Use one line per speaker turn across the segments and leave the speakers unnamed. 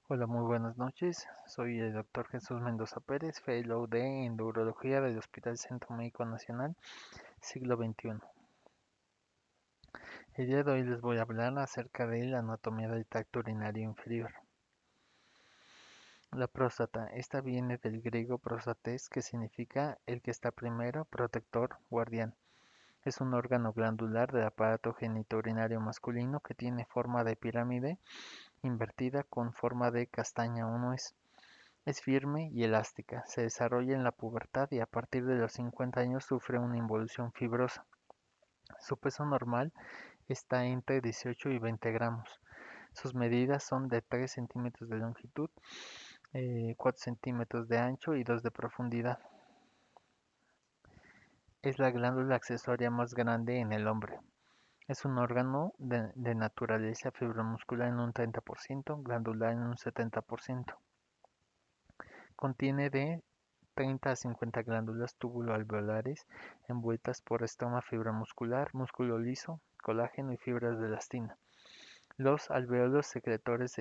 Hola, muy buenas noches. Soy el doctor Jesús Mendoza Pérez, Fellow de Endurología del Hospital Centro Médico Nacional, siglo XXI. El día de hoy les voy a hablar acerca de la anatomía del tracto urinario inferior. La próstata, esta viene del griego prostates, que significa el que está primero, protector, guardián. Es un órgano glandular del aparato genitourinario masculino que tiene forma de pirámide invertida con forma de castaña o nuez. Es firme y elástica, se desarrolla en la pubertad y a partir de los 50 años sufre una involución fibrosa. Su peso normal está entre 18 y 20 gramos. Sus medidas son de 3 centímetros de longitud, 4 centímetros de ancho y 2 de profundidad. Es la glándula accesoria más grande en el hombre. Es un órgano de naturaleza fibromuscular en un 30%, glandular en un 70%. Contiene de 30 a 50 glándulas tubuloalveolares envueltas por estroma fibromuscular, músculo liso, colágeno y fibras de elastina. Los alveolos secretores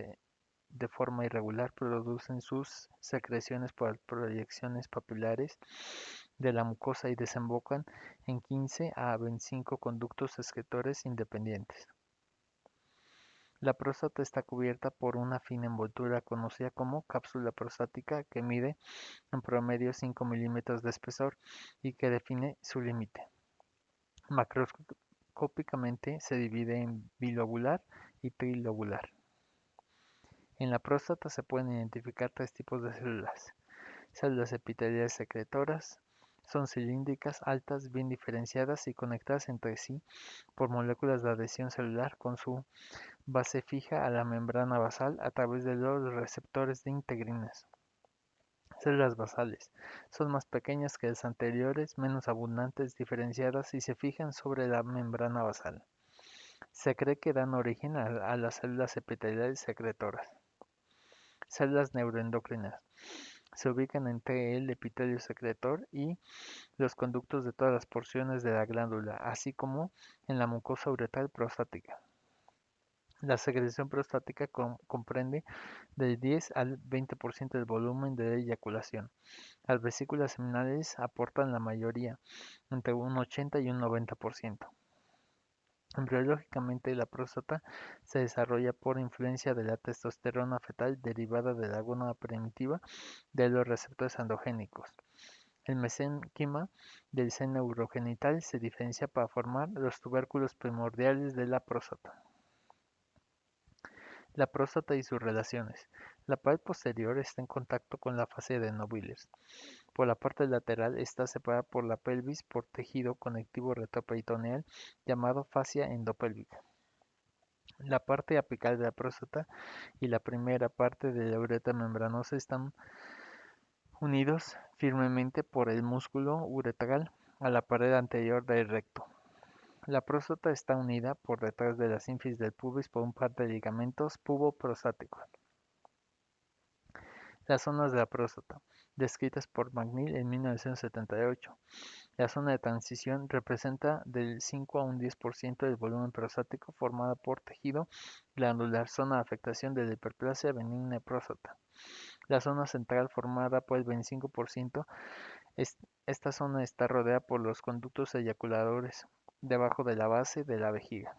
de forma irregular producen sus secreciones por proyecciones papilares de la mucosa y desembocan en 15 a 25 conductos excretores independientes. La próstata está cubierta por una fina envoltura conocida como cápsula prostática que mide en promedio 5 milímetros de espesor y que define su límite. Macroscópicamente se divide en bilobular y trilobular. En la próstata se pueden identificar tres tipos de células. Células epiteliales secretoras, son cilíndricas, altas, bien diferenciadas y conectadas entre sí por moléculas de adhesión celular con su base fija a la membrana basal a través de los receptores de integrinas. Células basales. Son más pequeñas que las anteriores, menos abundantes, diferenciadas y se fijan sobre la membrana basal. Se cree que dan origen a las células epiteliales secretoras. Células neuroendocrinas. Se ubican entre el epitelio secretor y los conductos de todas las porciones de la glándula, así como en la mucosa uretral prostática. La secreción prostática comprende del 10 al 20% del volumen de eyaculación. Las vesículas seminales aportan la mayoría, entre un 80 y un 90%. Embriológicamente, la próstata se desarrolla por influencia de la testosterona fetal derivada de la gónada primitiva de los receptores androgénicos. El mesénquima del seno urogenital se diferencia para formar los tubérculos primordiales de la próstata. La próstata y sus relaciones. La pared posterior está en contacto con la fascia de Nobiles. Por la parte lateral está separada por la pelvis por tejido conectivo retroperitoneal llamado fascia endopélvica. La parte apical de la próstata y la primera parte de la uretra membranosa están unidos firmemente por el músculo uretral a la pared anterior del recto. La próstata está unida por detrás de la sínfisis del pubis por un par de ligamentos pubo-prostáticos. Las zonas de la próstata, descritas por McNeil en 1978. La zona de transición representa del 5 a un 10% del volumen prostático formada por tejido glandular, zona de afectación de la hiperplasia benigna de próstata. La zona central formada por el 25%, esta zona está rodeada por los conductos eyaculadores debajo de la base de la vejiga.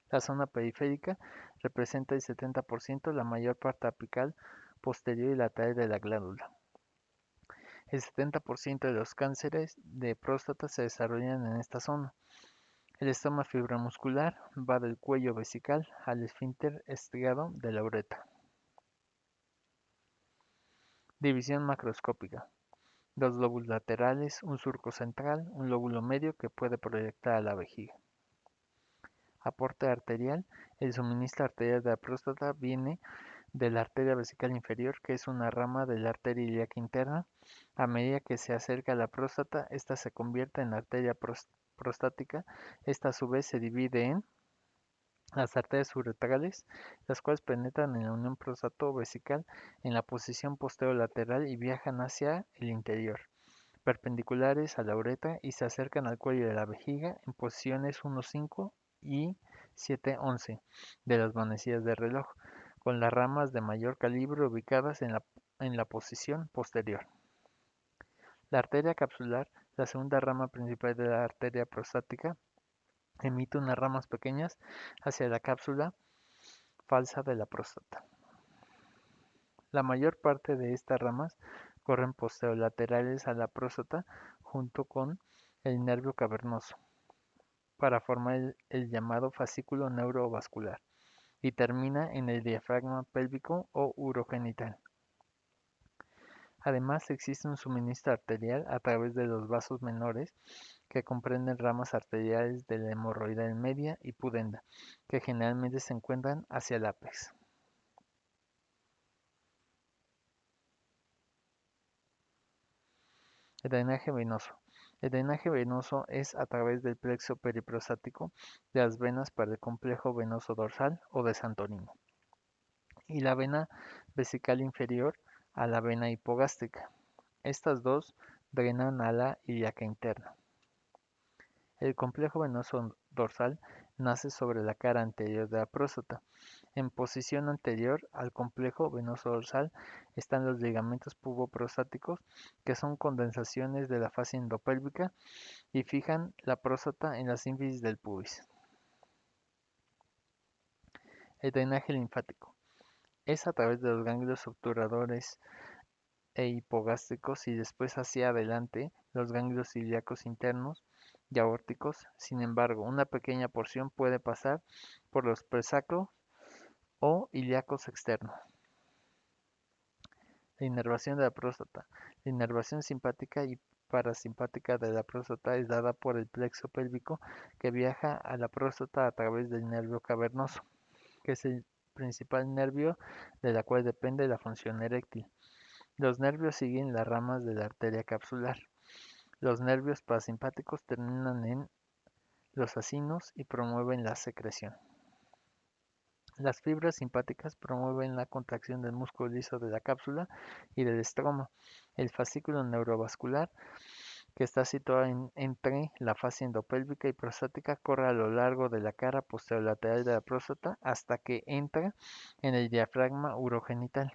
La zona periférica representa el 70%, la mayor parte apical, posterior y lateral de la glándula. El 70% de los cánceres de próstata se desarrollan en esta zona. El estoma fibromuscular va del cuello vesical al esfínter estriado de la uretra. División macroscópica. Dos lóbulos laterales, un surco central, un lóbulo medio que puede proyectar a la vejiga. Aporte arterial. El suministro arterial de la próstata viene de la arteria vesical inferior, que es una rama de la arteria ilíaca interna. A medida que se acerca a la próstata, esta se convierte en la arteria prostática. Esta a su vez se divide en las arterias uretrales, las cuales penetran en la unión próstato-vesical en la posición posterior-lateral y viajan hacia el interior, perpendiculares a la uretra y se acercan al cuello de la vejiga en posiciones 1,5 y 7,11 de las manecillas de reloj. con las ramas de mayor calibre ubicadas en la posición posterior. La arteria capsular, la segunda rama principal de la arteria prostática, emite unas ramas pequeñas hacia la cápsula falsa de la próstata. La mayor parte de estas ramas corren posterolaterales a la próstata junto con el nervio cavernoso para formar el llamado fascículo neurovascular y termina en el diafragma pélvico o urogenital. Además, existe un suministro arterial a través de los vasos menores que comprenden ramas arteriales de la hemorroidal media y pudenda, que generalmente se encuentran hacia el ápex. El drenaje venoso. El drenaje venoso es a través del plexo periprostático de las venas para el complejo venoso dorsal o de Santorino y la vena vesical inferior a la vena hipogástrica. Estas dos drenan a la ilíaca interna. El complejo venoso dorsal nace sobre la cara anterior de la próstata. En posición anterior al complejo venoso dorsal están los ligamentos puboprostáticos, que son condensaciones de la fascia endopélvica y fijan la próstata en la sínfisis del pubis. El drenaje linfático es a través de los ganglios obturadores e hipogástricos y después hacia adelante los ganglios ilíacos internos y aórticos. Sin embargo, una pequeña porción puede pasar por los presacros o ilíacos externos. La inervación de la próstata. La inervación simpática y parasimpática de la próstata es dada por el plexo pélvico que viaja a la próstata a través del nervio cavernoso, que es el principal nervio de la cual depende la función eréctil. Los nervios siguen las ramas de la arteria capsular. Los nervios parasimpáticos terminan en los acinos y promueven la secreción. Las fibras simpáticas promueven la contracción del músculo liso de la cápsula y del estroma. El fascículo neurovascular, que está situado entre la fascia endopélvica y prostática, corre a lo largo de la cara posterolateral de la próstata hasta que entra en el diafragma urogenital.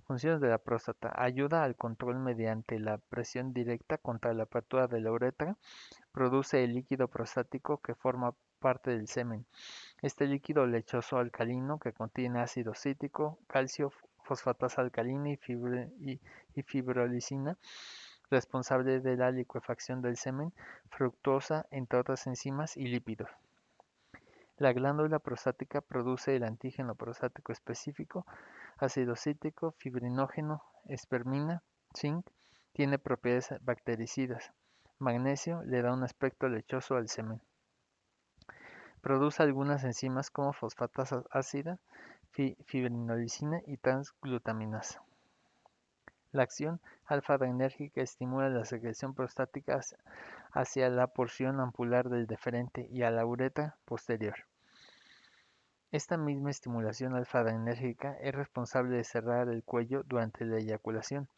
Funciones de la próstata. Ayuda al control mediante la presión directa contra la apertura de la uretra. Produce el líquido prostático que forma parte del semen. Este líquido lechoso alcalino que contiene ácido cítrico, calcio, fosfatasa alcalina y fibrolicina, responsable de la licuefacción del semen, fructosa, entre otras enzimas y lípidos. La glándula prostática produce el antígeno prostático específico, ácido cítrico, fibrinógeno, espermina, zinc, tiene propiedades bactericidas. Magnesio le da un aspecto lechoso al semen. Produce algunas enzimas como fosfatasa ácida, fibrinolicina y transglutaminasa. La acción alfa-adrenérgica estimula la secreción prostática hacia la porción ampular del deferente y a la uretra posterior. Esta misma estimulación alfa-adrenérgica es responsable de cerrar el cuello durante la eyaculación.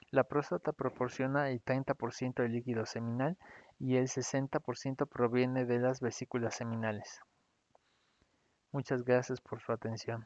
La próstata proporciona el 30% del líquido seminal y el 60% proviene de las vesículas seminales. Muchas gracias por su atención.